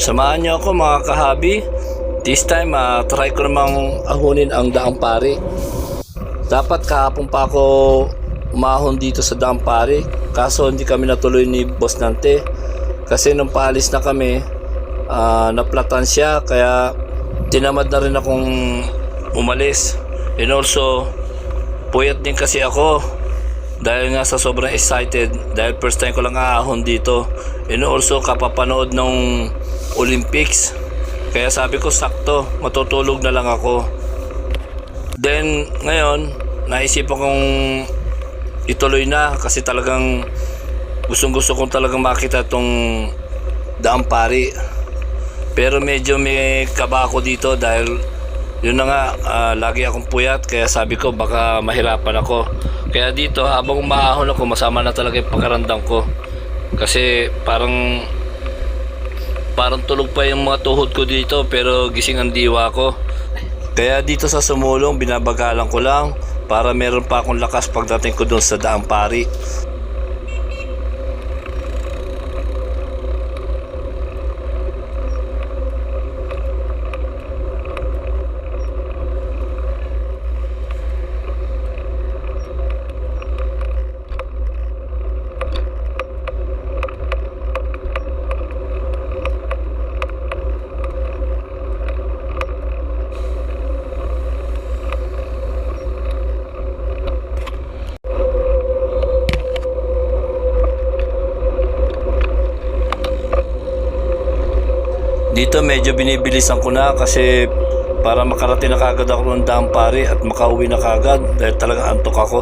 Samahan niyo ako mga kahabi. This time, try ko namang ahunin ang Daang Pari. Dapat kahapon pa ako umahon dito sa Daang Pari. Kaso hindi kami natuloy ni Boss Nante. Kasi nung paalis na kami, naplatan siya. Kaya tinamad na rin akong umalis. And also, puyat din kasi ako. Dahil nga sa sobrang excited. Dahil first time ko lang aahon dito. And also, kapapanood ng Olympics. Kaya sabi ko sakto, matutulog na lang ako. Then ngayon, naisipan kong ituloy na kasi talagang gustong-gusto kong talagang makita itong Daang Pari. Pero medyo may kaba ako dito dahil yun na nga, lagi akong puyat kaya sabi ko baka mahirapan ako. Kaya dito habang umahon ako, masama na talaga yung pagkarandam ko. Kasi parang tulog pa yung mga tuhod ko dito pero gising ang diwa ko. Kaya dito sa sumulong binabagalan ko lang para meron pa akong lakas pagdating ko doon sa Daang Pari. Dito medyo binibilisan ko na kasi para makarating na kagad ako ng Daang Pari at makauwi na kagad dahil talagang antok ako.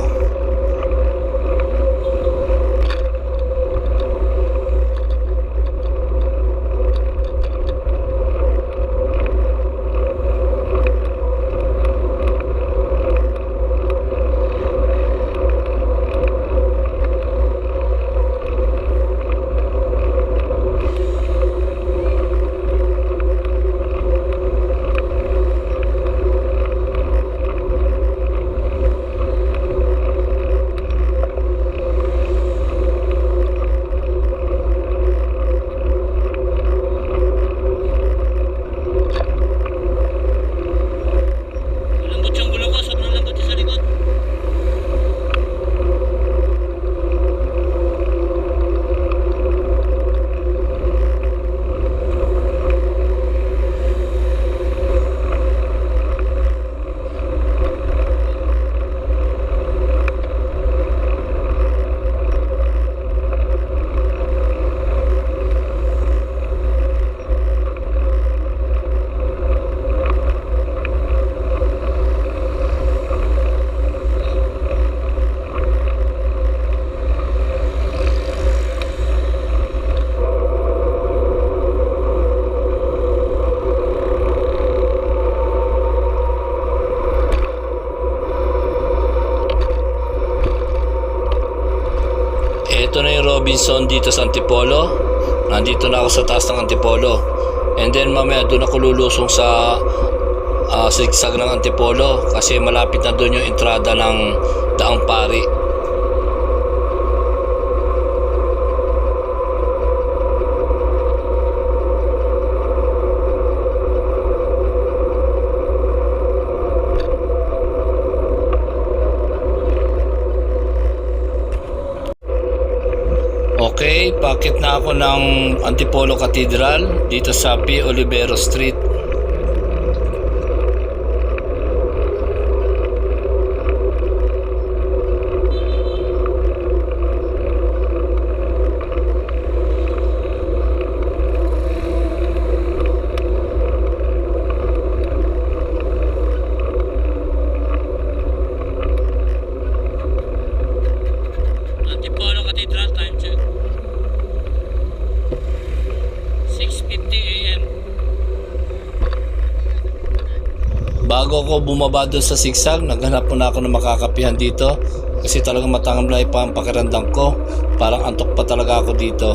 Ito na yung Robinson dito sa Antipolo. Nandito na ako sa taas ng Antipolo. And then mamaya doon ako lulusong sa sigsag ng Antipolo kasi malapit na doon yung entrada ng Daang Pari. Okay, pakit na ako ng Antipolo Cathedral dito sa P. Olivero Street. Antipolo Cathedral, time check 6:50 AM. Bago ako bumaba doon sa sigsag, naghanap muna ako ng makakapihan dito kasi talagang matangamlay pa ang pakiramdam ko. Parang antok pa talaga ako dito.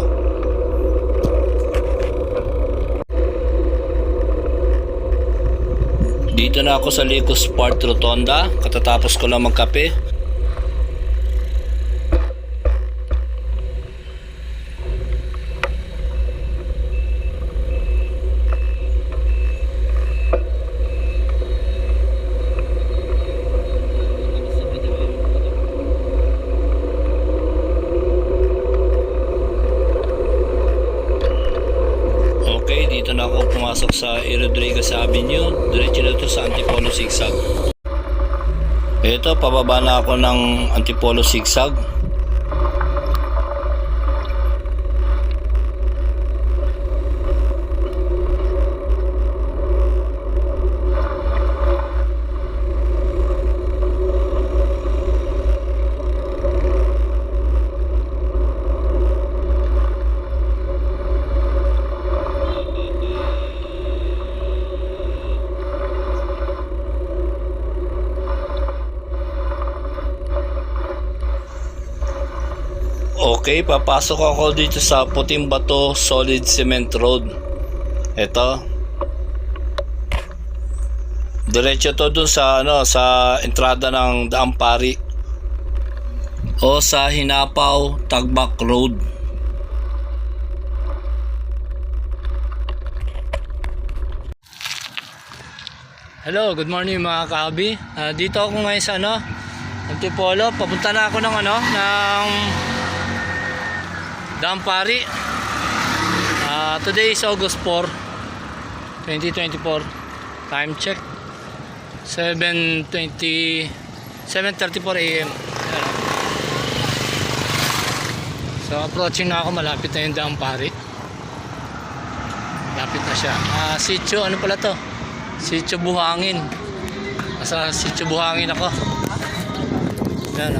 Dito na ako sa Licos Sport Rotonda, katatapos ko lang magkape. dito na ako pumasok sa A. Rodriguez Avenue. Diretso na ito sa Antipolo Zigzag. Ito, pababa na ako ng Antipolo Zigzag. Okay, papasok ako dito sa Puting Bato Solid Cement Road. Ito. Diretso to dun sa sa entrada ng Daang Pari o sa Hinapaw Tagbak Road. Hello, good morning mga kahabi. Dito ako ngayon sa Antipolo. Papunta na ako ng ng Daang Pari. Today is August 4, 2024. Time check 7:34 AM. So approaching na ako, malapit na yung Daang Pari. Malapit na siya. Sitio, ano pala to? Sitio Buhangin. Nasa Sitio Buhangin ako. Yan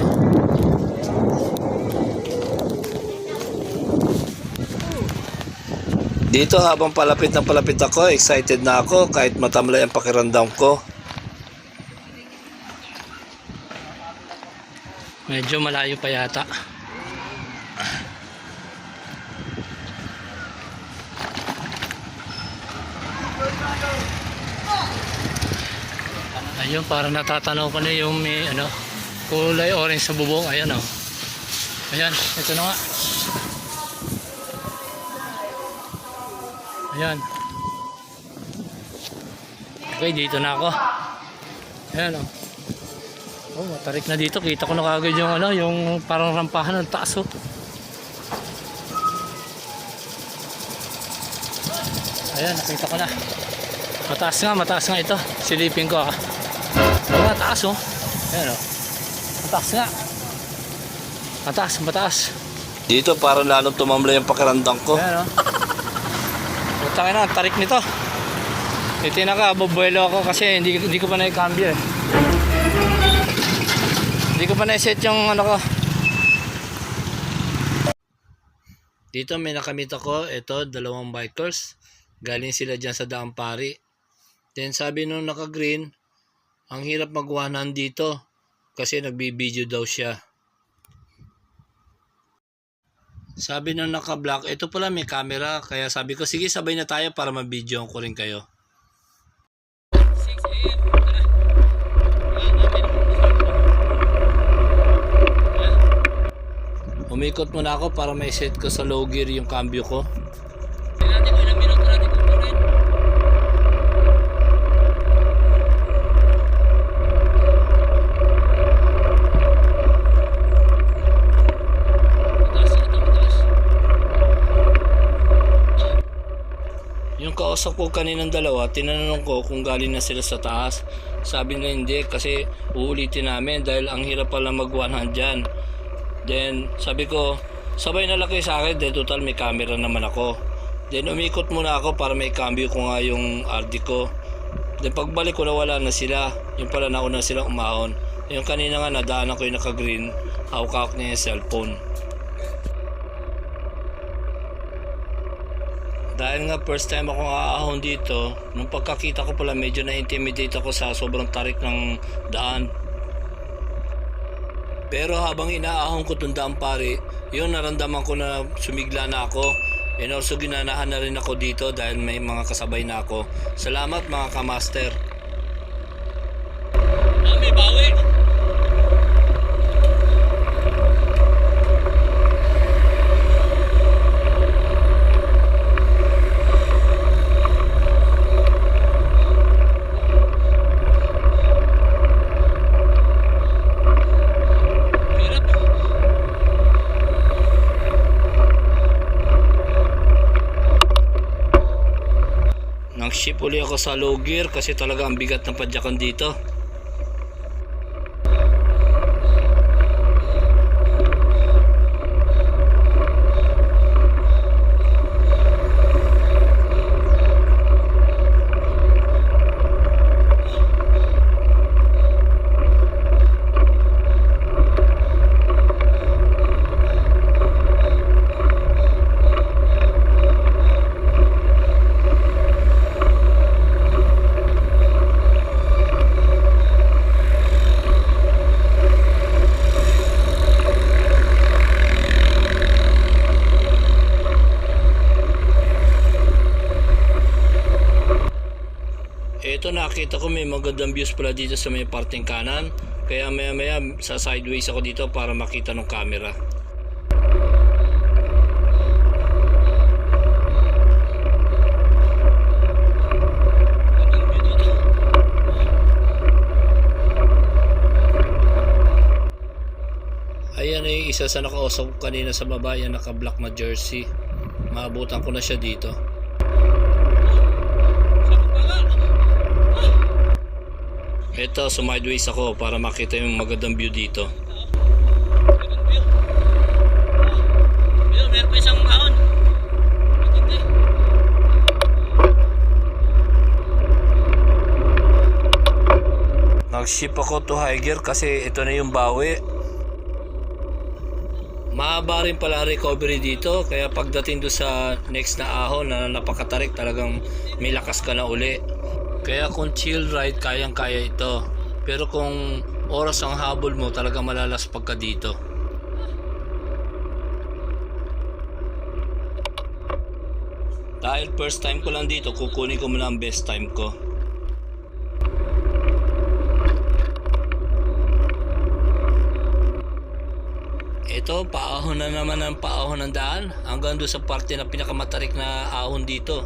Dito habang palapit ako, excited na ako kahit matamlay ang pakiramdam ko. Medyo malayo pa yata. Ayun, parang natatanaw ko na yung may kulay orange sa bubong. Ayan Ayan, ito na nga. Ayan. Okay, dito na ako. Ayan Oh, matarik na dito. Kita ko na kagad yung yung parang rampahan ng taas Ayan, nakita ko na. Mataas nga ito. Silipin ko mataas Ayan Mataas nga. Mataas. Dito parang lalong tumamlay yung pakiramdam ko. Ayan Putangin na, tarik nito. Itinaka, bubuelo ako kasi hindi ko pa na-cambio Hindi ko pa na-set yung ko. Dito may nakamit ako, ito, 2 bikers. Galing sila dyan sa Daang Pari. Then sabi nung naka-green, ang hirap magwanan dito kasi nagbibideo daw siya. Sabi nung naka-black, ito pala may camera, kaya sabi ko sige sabay na tayo para ma-videoan ko rin kayo. 6 AM, umikot muna ako para may set ko sa low gear yung cambio ko. Tingnan ko ilang minuto natin kukunin. Yung kausap ko kaninang dalawa, tinanong ko kung galing na sila sa taas. Sabi na hindi kasi uulitin namin dahil ang hirap pala mag-100 dyan. Then sabi ko, sabay na lang kayo sa akin dahil total may camera naman ako. Then umikot muna ako para may cambio ko nga yung RD ko. Then pagbalik ko na wala na sila. Yung pala nauna silang umahon. Yung kanina nga nadaanan ko yung naka-green, hawak niya yung cellphone. Dahil nga first time ako aahon dito, nung pagkakita ko pala medyo na-intimidate ako sa sobrang tarik ng daan. Pero habang inaahon ko itong Daang Pari, yun naramdaman ko na sumigla na ako. And also ginanahan na rin ako dito dahil may mga kasabay na ako. Salamat mga kamaster. May bawi! Nag-ship uli ako sa low gear kasi talaga ang bigat ng padyakan dito. Ito, nakita ko may magandang views pala dito sa may parteng kanan. Kaya maya maya sa sideways ako dito para makita ng camera. Ayan ay isa sa nakausap ko kanina sa baba, yan naka-black na jersey. Maabutan ko na siya dito. Ito, sumideways ako para makita yung magandang view dito. Meron pa isang ahon. Nag-ship ako to high gear kasi ito na yung bawi. Mahaba rin pala recovery dito, kaya pagdating do sa next na ahon na napakatarik, talagang may lakas ka na uli. Kaya kung chill ride, kayang-kaya ito. Pero kung oras ang habol mo, talaga malalaspag ka dito. Dahil first time ko lang dito, kukunin ko muna ang best time ko. Ito, paahon na naman ng paahon ng daan hanggang doon sa parte na pinakamatarik na ahon dito.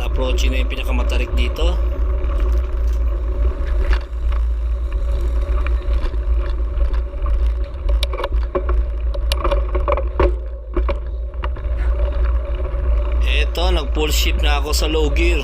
Approaching na yung pinakamatarik dito. Eto, nag full shift na ako sa low gear.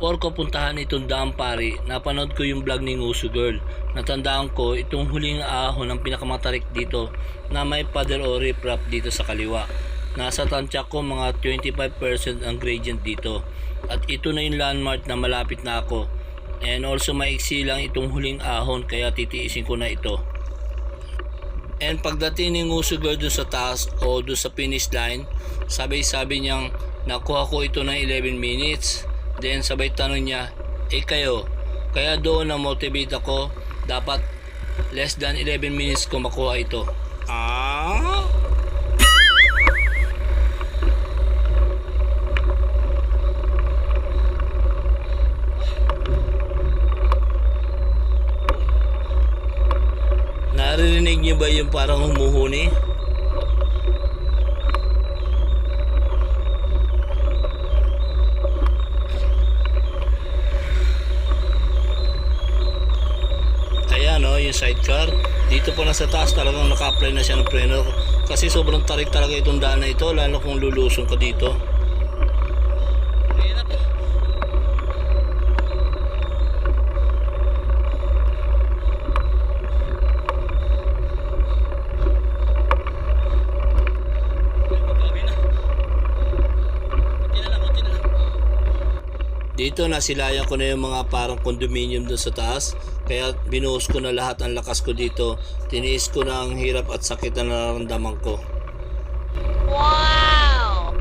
Before ko puntahan itong daang pari, napanood ko yung vlog ni Nguso Girl. Natandaan ko itong huling ahon ng pinakamatarik dito na may paddle o riprap dito sa kaliwa. Nasa tansya ko mga 25% ang gradient dito. At ito na yung landmark na malapit na ako. And also maiksi lang itong huling ahon kaya titiisin ko na ito. And pagdating ni Nguso Girl doon sa taas o doon sa finish line, sabi niyang nakuha ko ito ng 11 minutes. Then sabay tanong niya, kayo, kaya doon na motivate ako, dapat less than 11 minutes ko makuha ito. Naririnig niyo ba yung parang humuhuni? Ayan o, yung sidecar. Dito pa na sa taas talagang naka-apply na siya ng preno. Kasi sobrang tarik talaga itong daan na ito, lalo kung lulusong ka dito. Dito nasilayan ko na yung mga parang condominium doon sa taas. Kaya binuhos ko na lahat ang lakas ko dito. Tiniis ko na ang hirap at sakit na nararamdaman ko. Wow!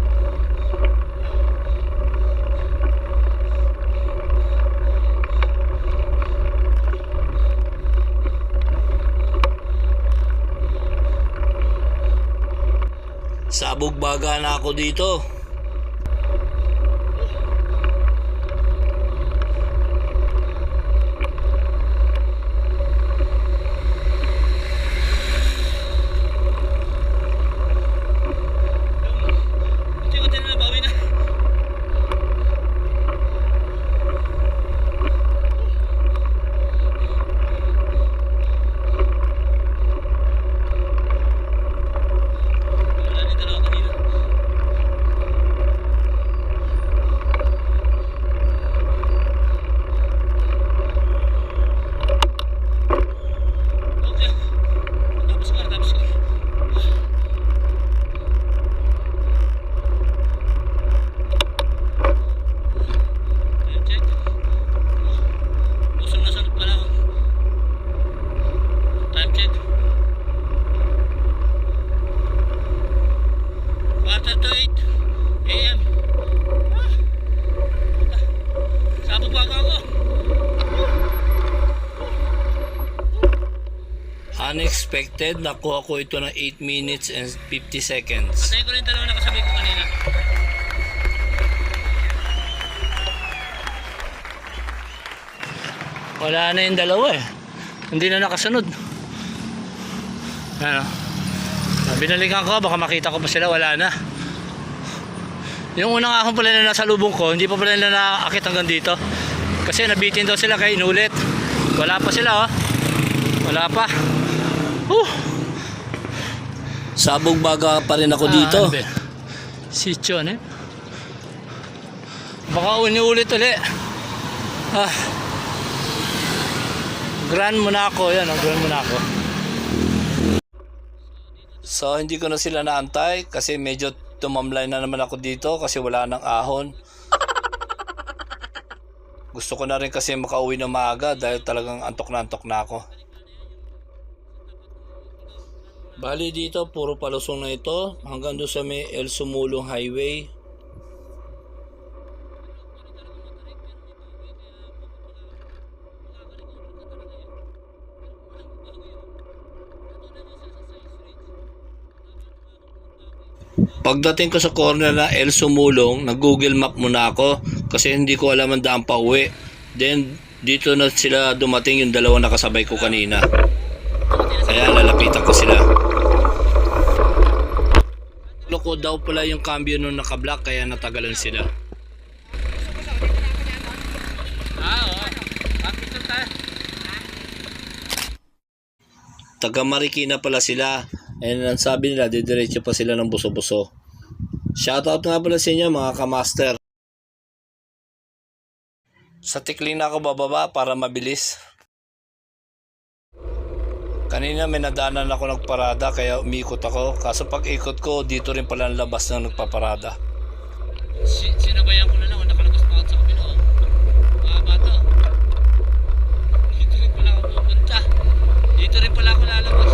Sabog baga na ako dito. Unexpected, nakuha ko ito ng 8 minutes and 50 seconds. Patayin ko rin dalawa na kasabay ko kanina. Wala na yung dalawa eh. Hindi na nakasunod. Ano? Binalikan ko, baka makita ko pa sila, wala na. Yung unang ahon pala na nasa lubong ko, hindi pa pala nila naakit hanggang dito. Kasi nabitin daw sila kaya inulit. Wala pa sila oh. Wala pa. Sabog baga pa rin ako dito. Sityo ano? Baka ulit ulit. Grand Monaco, yan, Grand Monaco. So hindi ko na sila naantay kasi medyo tumamlay na naman ako dito kasi wala nang ahon. Gusto ko na rin kasi makauwi na maaga dahil talagang antok na ako. Bali dito puro palusong na ito hanggang doon sa may El Sumulong Highway. Pagdating ko sa corner na El Sumulong, nag-Google Map muna ako kasi hindi ko alam ang daan pa uwi. Then dito na sila dumating yung dalawa na kasabay ko kanina. Kaya lalapitan ko sila. Loko daw pala yung cambio nung naka-block kaya natagalan sila. Taga Marikina pala sila. And ang sabi nila, didiretso pa sila ng buso-buso. Shoutout nga pala sa inyo mga kamaster. Sa Tikling na ako bababa para mabilis. Kanina may nadaanan ako nagparada kaya umikot ako. Kaso pag ikot ko, dito rin pala ang labas na nagpaparada. Sinabayan ko na lang, nakalagos pa ako sa kabila. Mga bata. Dito rin pala ako pupunta. Dito rin pala ako lalabas.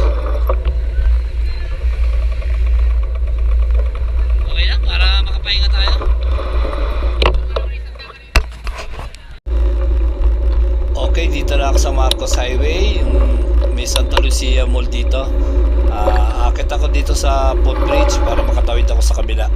Okay na, para makapahinga tayo. Okay, dito na ako sa Marcos Highway. May Santa Lucia Mall dito. Akit ako dito sa footbridge para makatawid ako sa kabila.